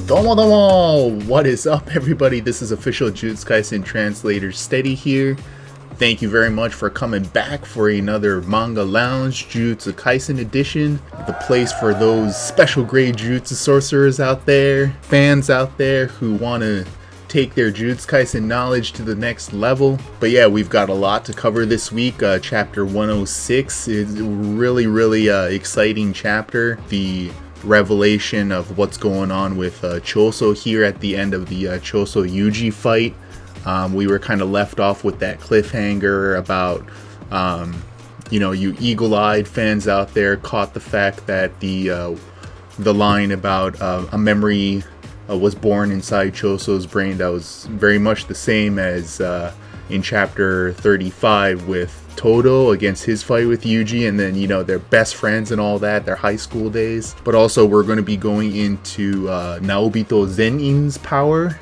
Domo domo! What is up, everybody? This is official Jujutsu Kaisen translator Steady here. Thank you very much for coming back for another Manga Lounge Jujutsu Kaisen edition. The place for those special grade Jujutsu sorcerers out there, fans out there who want to take their Jujutsu Kaisen knowledge to the next level. But yeah, we've got a lot to cover this week. Chapter 106 is a really exciting chapter. The revelation of what's going on with Choso here at the end of the Choso Yuji fight. We were kind of left off with that cliffhanger about, you eagle-eyed fans out there caught the fact that the line about a memory was born inside Choso's brain that was very much the same as in chapter 35 with Todo against his fight with Yuji, and then they're best friends and all that, their high school days. But also we're going to be going into Naobito Zenin's power.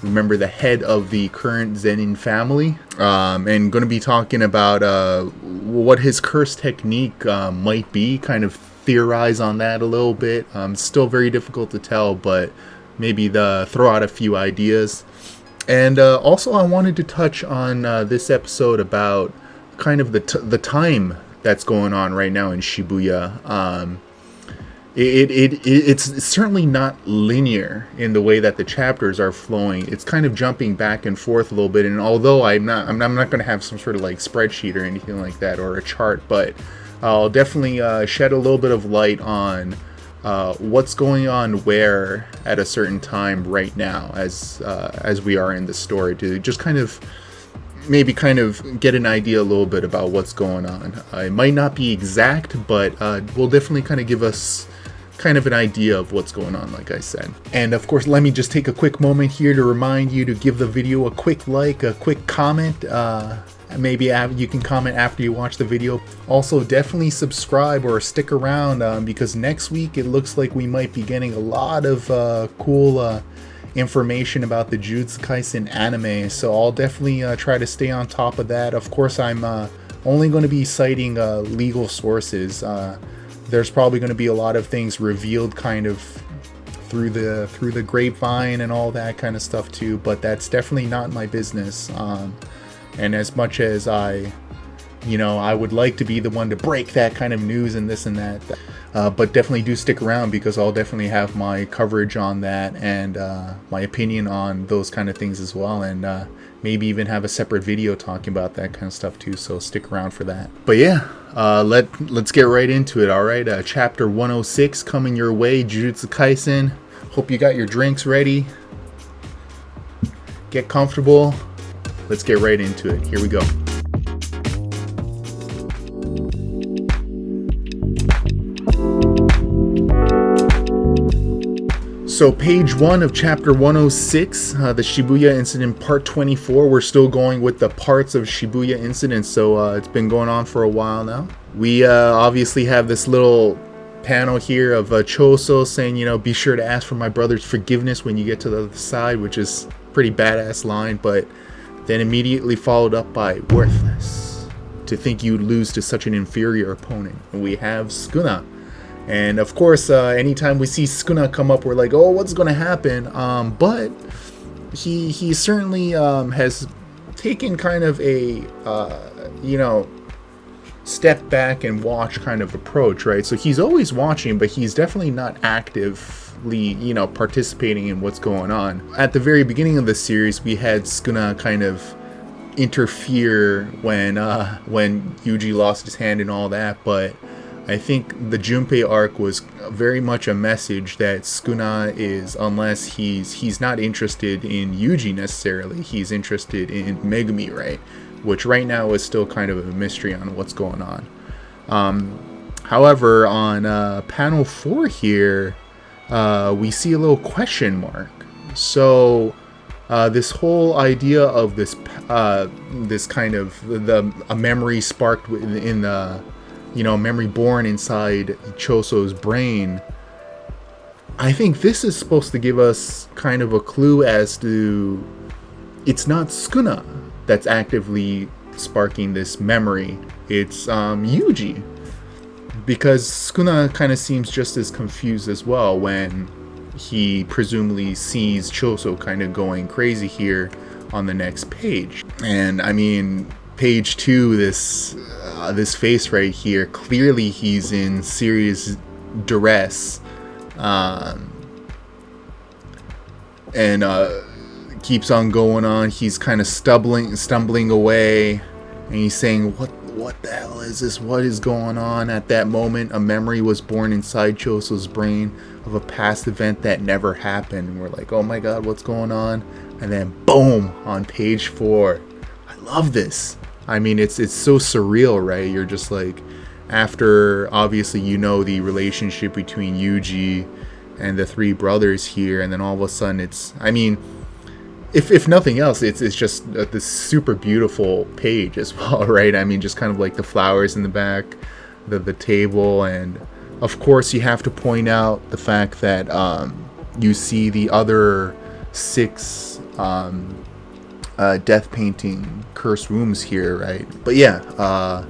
Remember, the head of the current Zenin family, and going to be talking about what his curse technique might be, kind of theorize on that a little bit. Still very difficult to tell, but maybe throw out a few ideas. And also I wanted to touch on this episode about kind of the time that's going on right now in Shibuya. It's certainly not linear in the way that the chapters are flowing. It's kind of jumping back and forth a little bit. And although I'm not going to have some sort of like spreadsheet or anything like that or a chart, but I'll definitely shed a little bit of light on what's going on where at a certain time right now as we are in the story, to just kind of get an idea a little bit about what's going on. It might not be exact, but will definitely kind of give us kind of an idea of what's going on, like I said. And of course, let me just take a quick moment here to remind you to give the video a quick like, a quick comment. Maybe you can comment after you watch the video. Also, definitely subscribe or stick around because next week it looks like we might be getting a lot of cool information about the Jujutsu Kaisen anime. So I'll definitely try to stay on top of that. Of course, I'm only going to be citing legal sources. There's probably going to be a lot of things revealed kind of through the grapevine and all that kind of stuff too, but that's definitely not my business. And as much as I would like to be the one to break that kind of news and this and that, but definitely do stick around because I'll definitely have my coverage on that and my opinion on those kind of things as well, and maybe even have a separate video talking about that kind of stuff too, so stick around for that. But yeah, let's get right into it. Alright, chapter 106 coming your way, Jujutsu Kaisen. Hope you got your drinks ready. Get comfortable. Let's get right into it. Here we go. So page 1 of chapter 106, the Shibuya incident part 24. We're still going with the parts of Shibuya incident, so it's been going on for a while now. We obviously have this little panel here of Choso saying, be sure to ask for my brother's forgiveness when you get to the other side, which is a pretty badass line, but then immediately followed up by worthless. To think you'd lose to such an inferior opponent. And we have Sukuna. And of course, anytime we see Sukuna come up, we're like, oh, what's going to happen? But he certainly has taken kind of a, step back and watch kind of approach, right? So he's always watching, but he's definitely not actively, participating in what's going on. At the very beginning of the series, we had Sukuna kind of interfere when Yuji lost his hand and all that, but I think the Junpei arc was very much a message that Sukuna is, unless he's not interested in Yuji necessarily, he's interested in Megumi, right? Which right now is still kind of a mystery on what's going on. However, on panel 4 here, we see a little question mark. So this whole idea of this kind of a memory sparked in the memory born inside Choso's brain. I think this is supposed to give us kind of a clue as to it's not Sukuna that's actively sparking this memory. It's Yuji. Because Sukuna kind of seems just as confused as well when he presumably sees Choso kind of going crazy here on the next page. And I mean, page 2, this face right here, clearly he's in serious duress, and keeps on going on. He's kind of stumbling away, and he's saying, what the hell is this? What is going on? At that moment, a memory was born inside Choso's brain of a past event that never happened. And we're like, oh my god, what's going on? And then boom, on page 4. I love this. I mean, it's so surreal, right? You're just like, after obviously the relationship between Yuji and the 3 brothers here, and then all of a sudden it's, I mean, if nothing else, it's just this super beautiful page as well, right? I mean, just kind of like the flowers in the back, the table, and of course you have to point out the fact that you see the other 6 death painting cursed rooms here, right? But yeah,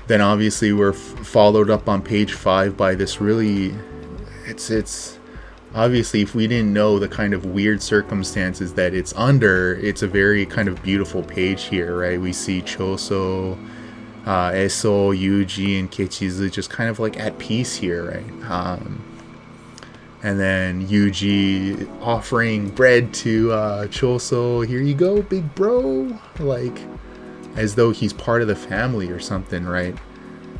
then obviously we're followed up on page 5 by this really, it's obviously, if we didn't know the kind of weird circumstances that it's under, it's a very kind of beautiful page here, right? We see Choso, Eso, Yuji, and Kechizu just kind of like at peace here, right? And then Yuji offering bread to Choso, here you go, big bro, like as though he's part of the family or something, right?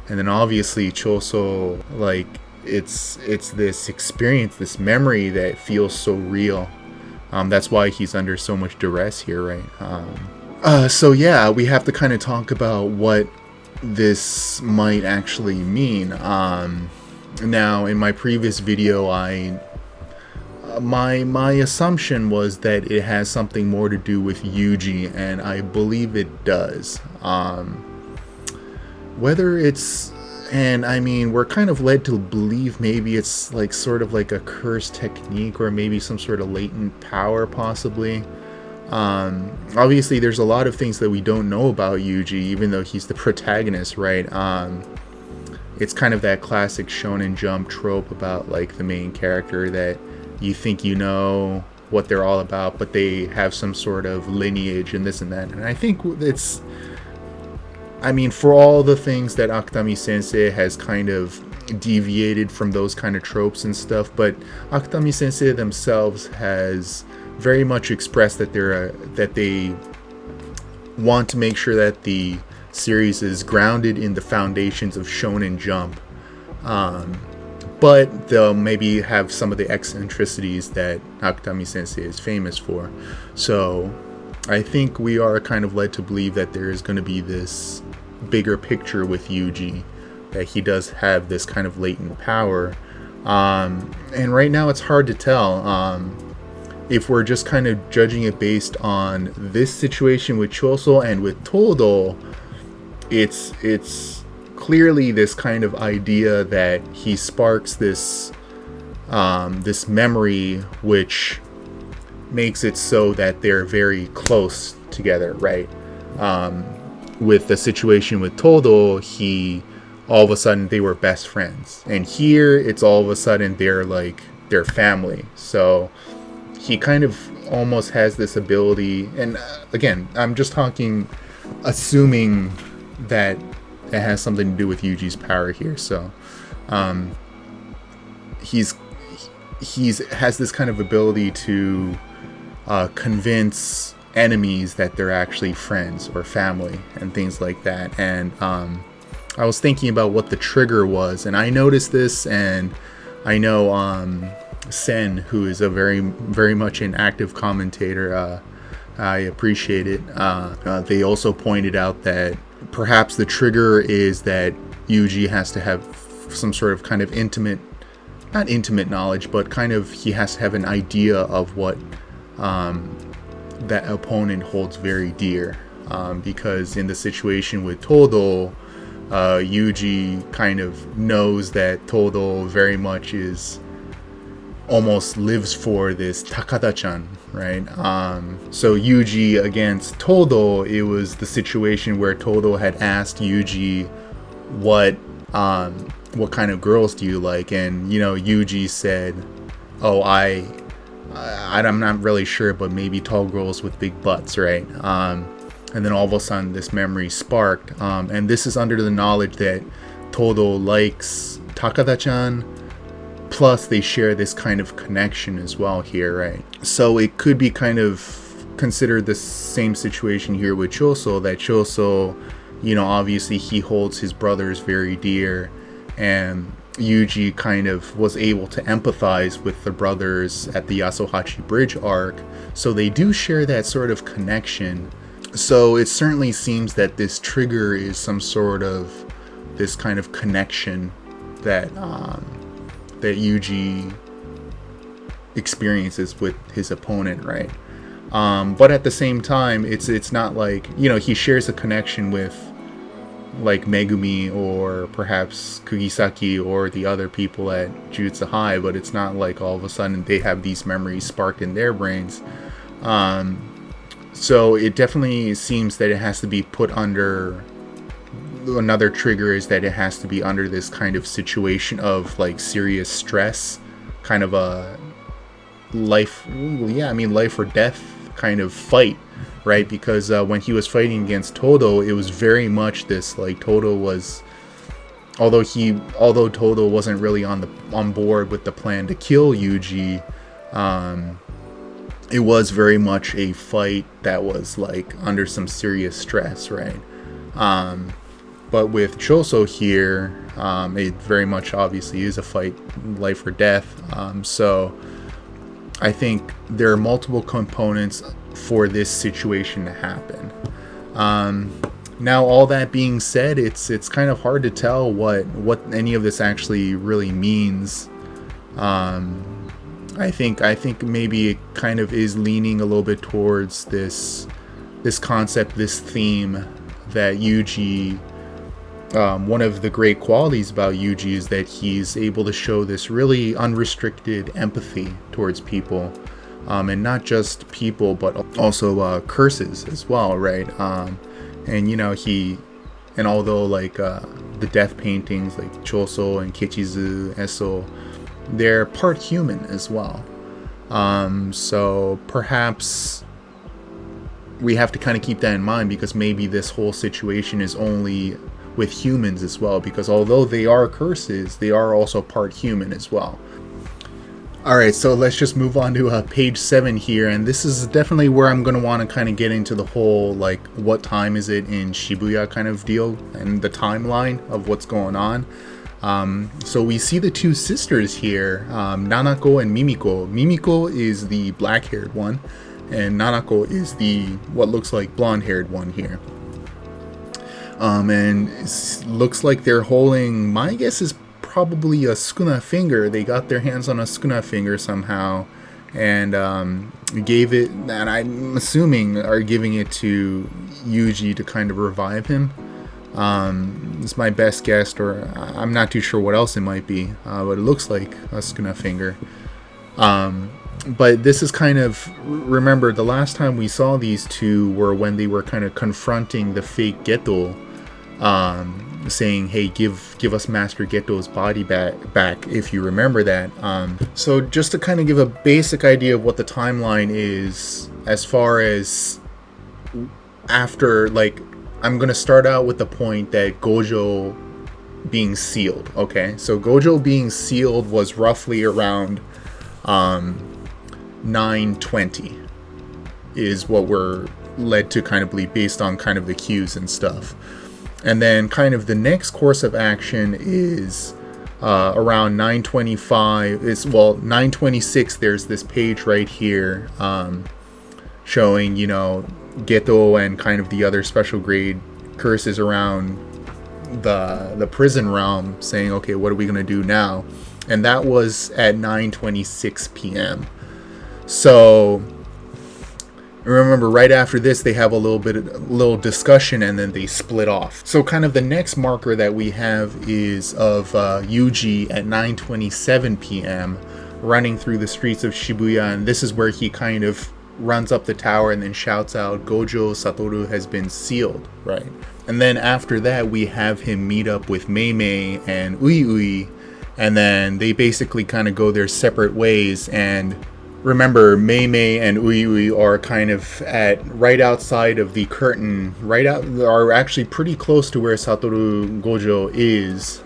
And then obviously Choso, like, it's this experience, this memory that feels so real. That's why he's under so much duress here, right? So yeah, we have to kind of talk about what this might actually mean. Now, in my previous video, my assumption was that it has something more to do with Yuji, and I believe it does. Whether it's, and I mean, we're kind of led to believe maybe it's like sort of like a curse technique, or maybe some sort of latent power, possibly. Obviously, there's a lot of things that we don't know about Yuji, even though he's the protagonist, right? It's kind of that classic Shonen Jump trope about like the main character that you think you know what they're all about, but they have some sort of lineage and this and that. And I think it's, I mean, for all the things that Akutami Sensei has kind of deviated from those kind of tropes and stuff, but Akutami Sensei themselves has very much expressed that they want to make sure that the series is grounded in the foundations of Shonen Jump, but they'll maybe have some of the eccentricities that Akutami Sensei is famous for. So I think we are kind of led to believe that there is going to be this bigger picture with Yuji, that he does have this kind of latent power, and right now it's hard to tell. If we're just kind of judging it based on this situation with Choso and with Todo, it's clearly this kind of idea that he sparks this this memory, which makes it so that they're very close together, right? With the situation with Todo, all of a sudden they were best friends, and here it's all of a sudden they're family. So he kind of almost has this ability, and again, I'm just assuming that it has something to do with Yuji's power here. So he's has this kind of ability to convince enemies that they're actually friends or family and things like that. And I was thinking about what the trigger was, and I noticed this, and I know Sen, who is a very, very much an active commentator, I appreciate it. They also pointed out that perhaps the trigger is that Yuji has to have some sort of kind of not intimate knowledge, but kind of he has to have an idea of what that opponent holds very dear. Because in the situation with Todo, Yuji kind of knows that Todo very much almost lives for this Takada-chan, right? So Yuji against Todo, it was the situation where Todo had asked Yuji what kind of girls do you like, and Yuji said oh, I'm not really sure, but maybe tall girls with big butts, right? And then all of a sudden this memory sparked, and this is under the knowledge that Todo likes Takada-chan, plus they share this kind of connection as well here, right? So it could be kind of considered the same situation here with Choso, that Choso, you know, obviously he holds his brothers very dear, and Yuji kind of was able to empathize with the brothers at the Yasuhachi Bridge arc, so they do share that sort of connection. So it certainly seems that this trigger is some sort of this kind of connection that that Yuji experiences with his opponent, right? But at the same time, it's not like, you know, he shares a connection with like Megumi or perhaps Kugisaki or the other people at Jujutsu High, but it's not like all of a sudden they have these memories sparked in their brains. So it definitely seems that it has to be put under, another trigger is that it has to be under this kind of situation of like serious stress, kind of a life or death kind of fight, right? Because when he was fighting against Todo, it was very much this, like, Todo was, although Todo wasn't really on board with the plan to kill Yuji, it was very much a fight that was like under some serious stress, right? But with Choso here, it very much obviously is a fight, life or death. So I think there are multiple components for this situation to happen. Now, all that being said, it's kind of hard to tell what any of this actually really means. I think maybe it kind of is leaning a little bit towards this concept, this theme that Yuji, one of the great qualities about Yuji is that he's able to show this really unrestricted empathy towards people, and not just people, but also curses as well, right? And you know, and although like the death paintings like Choso and Kichizu, Eso, they're part human as well. So perhaps we have to kind of keep that in mind, because maybe this whole situation is only with humans as well, because although they are curses, they are also part human as well. Alright, so let's just move on to page 7 here, and this is definitely where I'm going to want to kind of get into the whole, like, what time is it in Shibuya kind of deal, and the timeline of what's going on. So we see the two sisters here, Nanako and Mimiko. Mimiko is the black-haired one, and Nanako is the what looks like blonde-haired one here. And it looks like they're holding, my guess is probably a sukuna finger. They got their hands on a sukuna finger somehow, and gave it, and I'm assuming are giving it to Yuji to kind of revive him. It's my best guess, or I'm not too sure what else it might be, but it looks like a sukuna finger. But this is kind of, remember the last time we saw these two were when they were kind of confronting the fake Geto, saying, hey, give us Master Geto's body back, if you remember that. So just to kind of give a basic idea of what the timeline is, as far as after, like, I'm going to start out with the point that Gojo being sealed, okay? So Gojo being sealed was roughly around 920 is what we're led to kind of believe based on kind of the cues and stuff. And then kind of the next course of action is around 925. 926, there's this page right here showing, you know, Geto and kind of the other special grade curses around the prison realm, saying, okay, what are we going to do now? And that was at 9:26 p.m. So remember, right after this they have a little discussion, and then they split off. So kind of the next marker that we have is of Yuji at 9:27 p.m. running through the streets of Shibuya, and this is where he kind of runs up the tower and then shouts out, Gojo Satoru has been sealed, right? And then after that we have him meet up with Mei Mei and Ui Ui, And then they basically kind of go their separate ways. And remember, Mei Mei and Ui Ui are kind of right outside of the curtain, are actually pretty close to where Satoru Gojo is.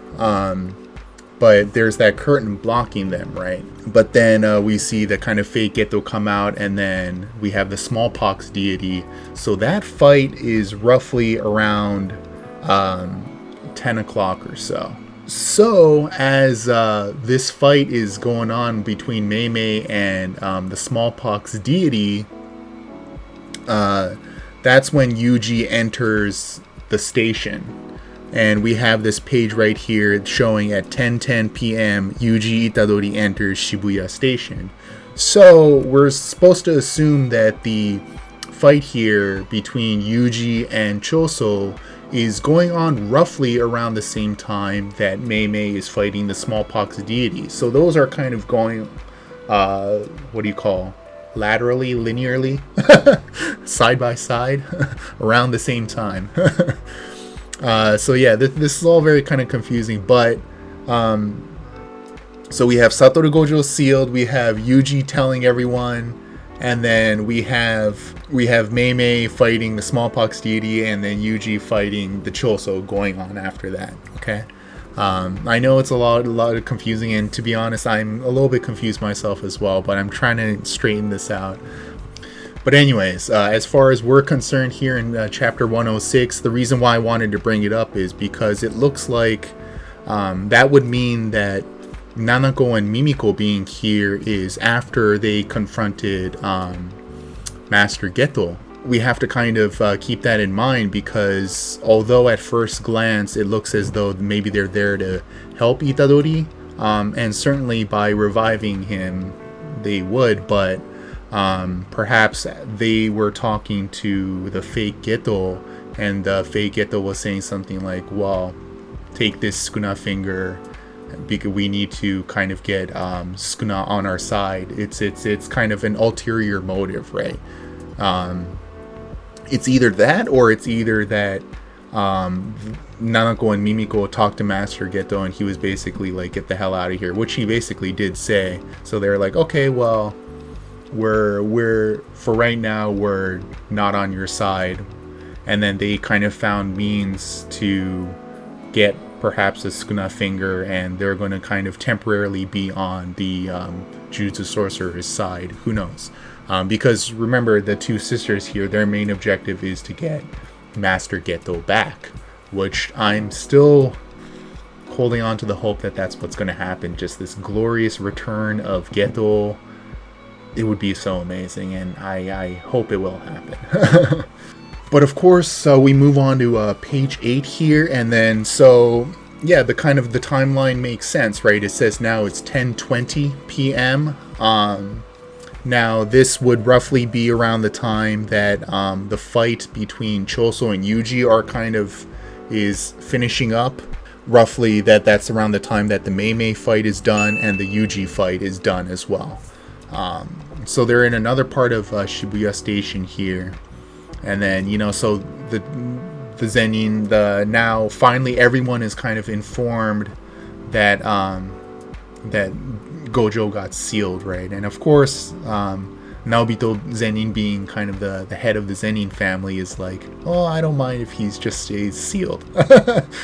But there's that curtain blocking them, right? But then we see the kind of fake Geto come out, and then we have the Smallpox Deity. So that fight is roughly around 10 o'clock or so. So as this fight is going on between Mei Mei and the Smallpox Deity, that's when Yuji enters the station. And we have this page right here showing at 10:10 p.m. Yuji Itadori enters Shibuya Station. So we're supposed to assume that the fight here between Yuji and Choso is going on roughly around the same time that Mei Mei is fighting the Smallpox Deity. So those are kind of going, laterally, linearly, side by side, around the same time. So yeah, this is all very kind of confusing, but so we have Satoru Gojo sealed, we have Yuji telling everyone, and then we have Mei Mei fighting the Smallpox Deity, and then Yuji fighting the Choso going on after that. Okay, I know it's a lot of confusing, and to be honest, I'm a little bit confused myself as well, but I'm trying to straighten this out. But anyways, as far as we're concerned here in chapter 106, the reason why I wanted to bring it up is because it looks like that would mean that Nanako and Mimiko being here is after they confronted Master Geto. We have to kind of keep that in mind, because although at first glance it looks as though maybe they're there to help Itadori, and certainly by reviving him they would, but perhaps they were talking to the fake Geto, and the fake Geto was saying something like, well, take this Sukuna finger because we need to kind of get Sukuna on our side. It's kind of an ulterior motive, right? It's either that, or it's either that Nanako and Mimiko talked to Master Geto and he was basically like, get the hell out of here, which he basically did say. So they're like, okay, well, we're for right now we're not on your side. And then they kind of found means to get perhaps a Sukuna finger, and they're going to kind of temporarily be on the Jujutsu Sorcerer's side. Who knows? Because remember, the two sisters here, their main objective is to get Master Geto back, which I'm still holding on to the hope that that's what's going to happen. Just this glorious return of Geto. It would be so amazing, and I hope it will happen. But of course, we move on to page 8 here, and then so yeah, the timeline makes sense, right? It says now it's 10:20 p.m. Now this would roughly be around the time that the fight between Choso and Yuji is finishing up. Roughly that's around the time that the Mei Mei fight is done and the Yuji fight is done as well. So they're in another part of Shibuya Station here. And then, so the Zenin, now finally everyone is kind of informed that that Gojo got sealed, right? And of course, Naobito Zenin, being kind of the head of the Zenin family, is like, oh, I don't mind if he's just stays sealed,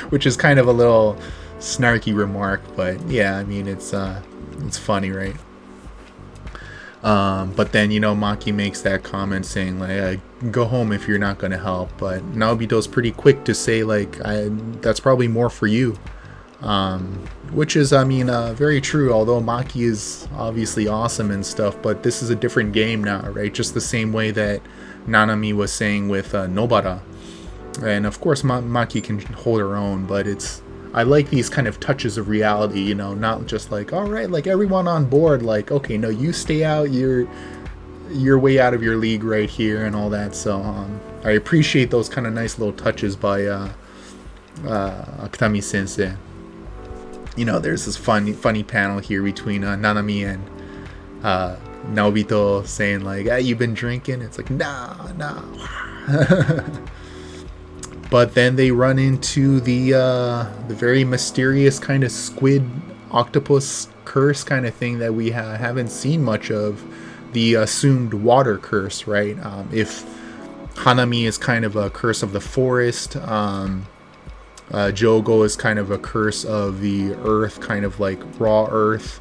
which is kind of a little snarky remark, but yeah, I mean, it's funny, right? But then, Maki makes that comment saying like, go home if you're not going to help. But Naobito's pretty quick to say like, that's probably more for you. Which is, very true, although Maki is obviously awesome and stuff, but this is a different game now, right? Just the same way that Nanami was saying with Nobara. And of course, Maki can hold her own, but I like these kind of touches of reality, not just like, all right, like everyone on board, like, okay, no, you stay out, you're way out of your league right here and all that. So I appreciate those kind of nice little touches by Akutami Sensei. There's this funny panel here between Nanami and Naobito saying like, hey, you've been drinking? It's like, no. But then they run into the very mysterious kind of squid octopus curse kind of thing that we haven't seen much of. The assumed water curse, right? If Hanami is kind of a curse of the forest, Jogo is kind of a curse of the earth, kind of like raw earth,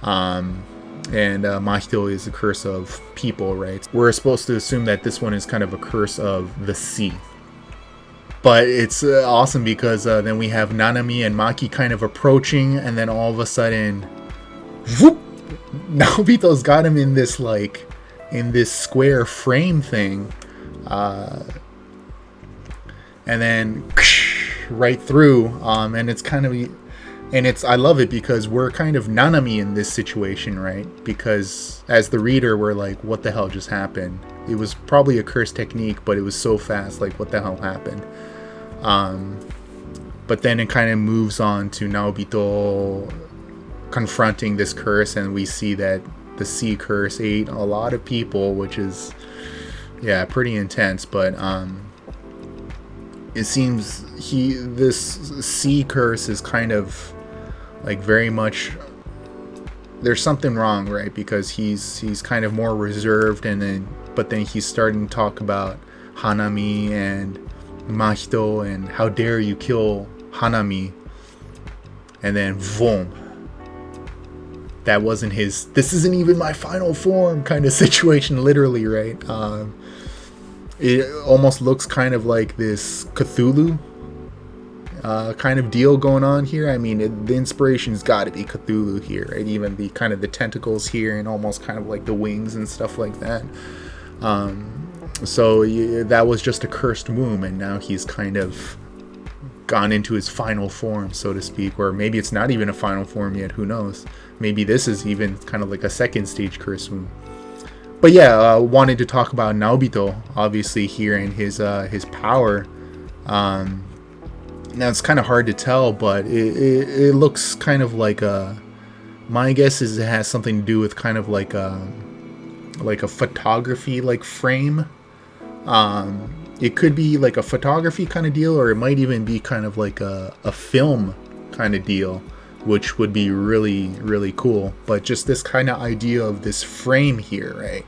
and Mahito is a curse of people, right? We're supposed to assume that this one is kind of a curse of the sea. But it's awesome because then we have Nanami and Maki kind of approaching, and then all of a sudden, whoop! Naobito's got him in this square frame thing, and then right through, and it's kind of, and I love it because we're kind of Nanami in this situation, right? Because as the reader, we're like, what the hell just happened? It was probably a curse technique, but it was so fast, like what the hell happened? But then it kind of moves on to Naobito confronting this curse, and we see that the sea curse ate a lot of people, which is, yeah, pretty intense. But it seems this sea curse is kind of like very much, there's something wrong, right? Because he's kind of more reserved, but then he's starting to talk about Hanami and Mahito and how dare you kill Hanami, and then boom, that wasn't his, this isn't even my final form kind of situation, literally, right? It almost looks kind of like this Cthulhu kind of deal going on here. I mean, the inspiration's got to be Cthulhu here, right? Even the kind of the tentacles here and almost kind of like the wings and stuff like that. So that was just a cursed womb, and now he's kind of gone into his final form, so to speak, or maybe it's not even a final form yet, who knows? Maybe this is even kind of like a second stage curse womb. But yeah, wanted to talk about Naobito, obviously, here and his power. Now it's kind of hard to tell, but it looks kind of like my guess is it has something to do with kind of like a photography like frame. It could be like a photography kind of deal, or it might even be kind of like a film kind of deal, which would be really, really cool. But just this kind of idea of this frame here, right?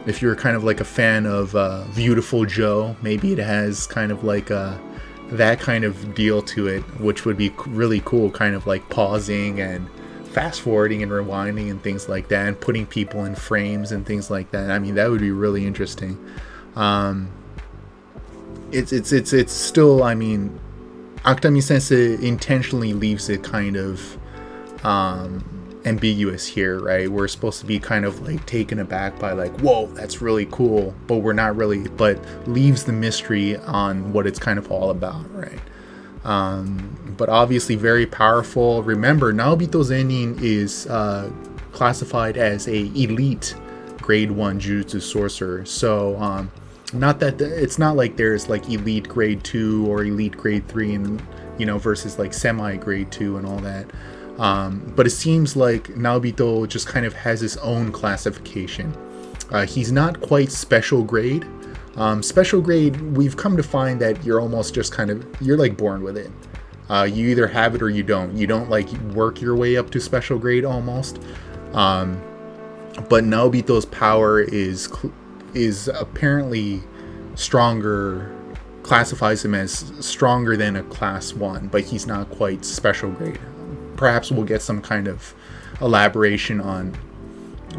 If you're kind of like a fan of Beautiful Joe, maybe it has kind of like that kind of deal to it, which would be really cool, kind of like pausing and fast forwarding and rewinding and things like that, and putting people in frames and things like that. I mean, that would be really interesting. It's still, I mean, Akutami Sensei intentionally leaves it kind of ambiguous here, right? We're supposed to be kind of like taken aback by like, whoa, that's really cool, but we're not really, but leaves the mystery on what it's kind of all about, right? But obviously very powerful. Remember, Naobito's ending is classified as a elite grade 1 Jujutsu sorcerer. So not that it's not like there's like elite grade 2 or elite grade 3 and versus like semi grade 2 and all that. But it seems like Naobito just kind of has his own classification. He's not quite special grade. Special grade, we've come to find that you're almost just kind of, you're like born with it. You either have it or you don't. You don't like work your way up to special grade almost. But Naobito's power is apparently stronger, classifies him as stronger than a class 1, but he's not quite special grade. Perhaps we'll get some kind of elaboration on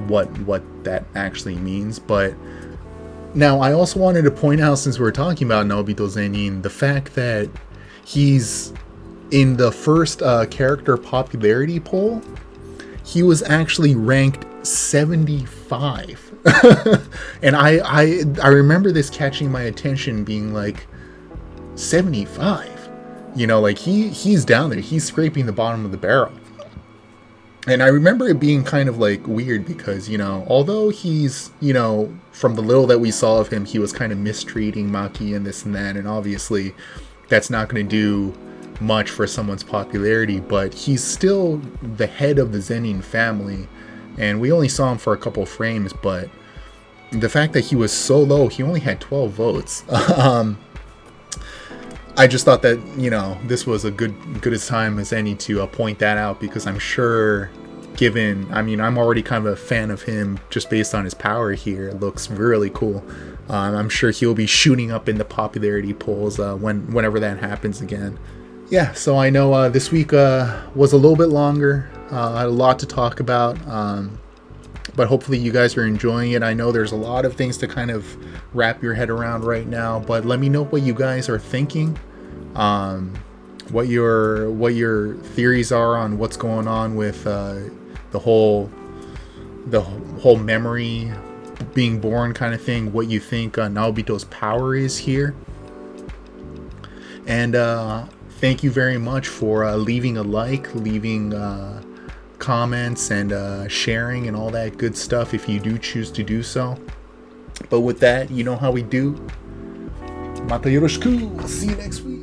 what that actually means. But now I also wanted to point out, since we're talking about Naobito's ending, the fact that he's in the first character popularity poll, he was actually ranked 75. And I remember this catching my attention, being like, 75? Like he's down there, he's scraping the bottom of the barrel. And I remember it being kind of like weird because, although he's, from the little that we saw of him, he was kind of mistreating Maki and this and that, and obviously that's not going to do much for someone's popularity, but he's still the head of the Zenin family, and we only saw him for a couple frames, but the fact that he was so low, he only had 12 votes. I just thought that, you know, this was a good as time as any to point that out, because I'm sure, given, I mean, I'm already kind of a fan of him just based on his power here. It looks really cool. I'm sure he'll be shooting up in the popularity polls whenever that happens again. Yeah, so I know this week was a little bit longer. I had a lot to talk about, but hopefully you guys are enjoying it. I know there's a lot of things to kind of wrap your head around right now, but let me know what you guys are thinking, what your theories are on what's going on with the whole memory being born kind of thing, what you think Naobito's power is here. And thank you very much for leaving a like, leaving comments, and sharing and all that good stuff if you do choose to do so. But with that, you know how we do. Mata yoroshiku. See you next week.